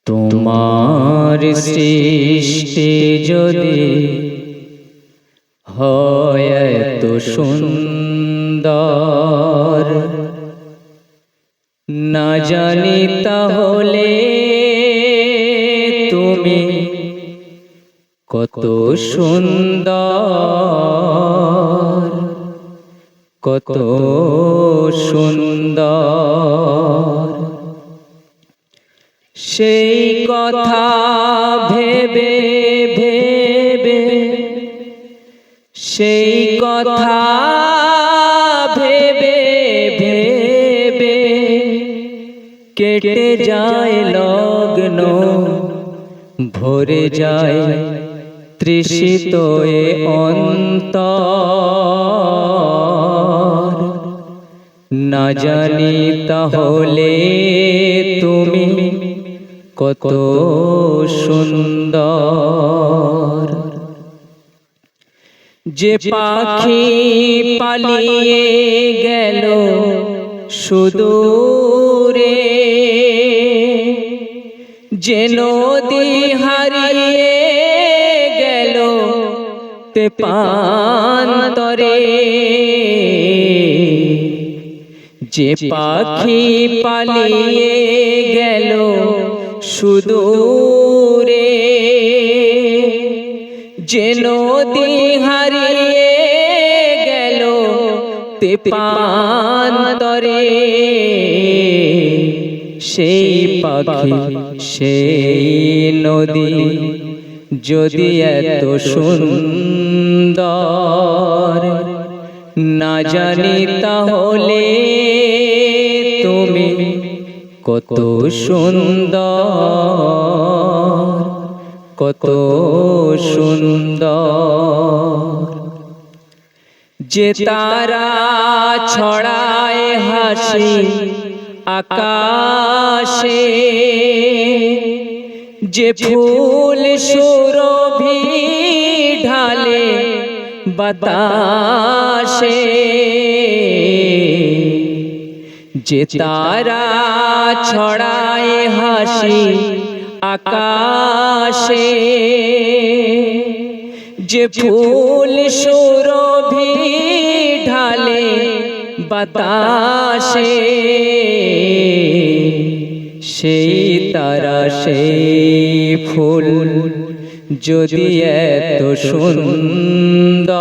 তোমার সৃষ্টি যদি হয় এত সুন্দর, না জানি তাহলে তুমি কত সুন্দর, কত সুন্দর। সেই কথা ভেবে ভেবে, সেই কথা ভেবে ভেবে কেটে যায় লগ্ন, ভরে যায় তৃষিত এ অন্তর। না জানি তাহলে তুমি কত সুন্দর। যে পাখি পালিয়ে গেল সুদূরে, যে নদী হারিয়ে গেল তেপান্তরে, যে পাখি পালিয়ে গেল সুদূরে, যে নদী হারিয়ে গেল তেপান্তরে, সেই পাখি সেই নদী যদি এত সুন্দর, না জানি তাহলে তুমি কত সুন্দর, কত সুন্দর। যে তারা ছড়ায় হাসি আকাশে, যে ফুল সুরভি ঢালে বাতাসে, যে তারা ছড়ায় হাসি আকাশে, যে ফুল সুরভি ঢালে বাতাসে, সেই তারা সেই ফুল যদি এত সুন্দর,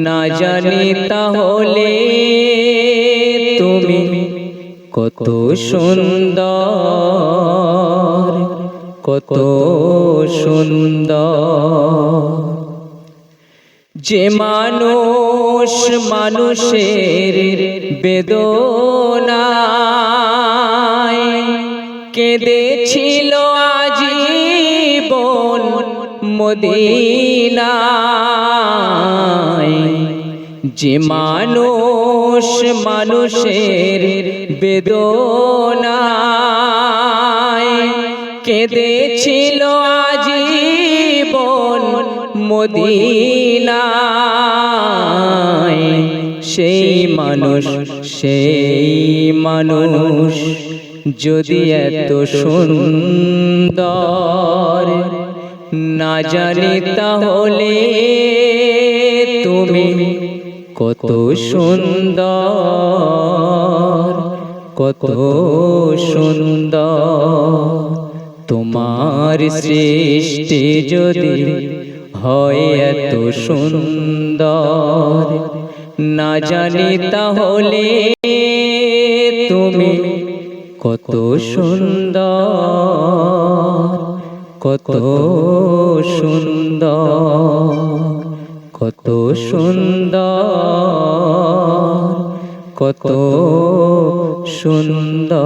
না জানি তাহলে তুমি কত সুন্দর, কত সুন্দর। যে মানুষ মানুষের বেদনায় কেঁদেছিল আজীবন মদিনায়, যে মানুষ মানুষের বেদনায় কেঁদেছিল আজীবন মদিনায়, সেই মানুষ যদি এত সুন্দর, না জানি তাহলে তুমি কত সুন্দর, কত সুন্দর। তোমার সৃষ্টি যদি হয় এত সুন্দর, না জানি তাহলে তুমি কত সুন্দর, কত সুন্দর, কত সুন্দর, কত সুন্দর।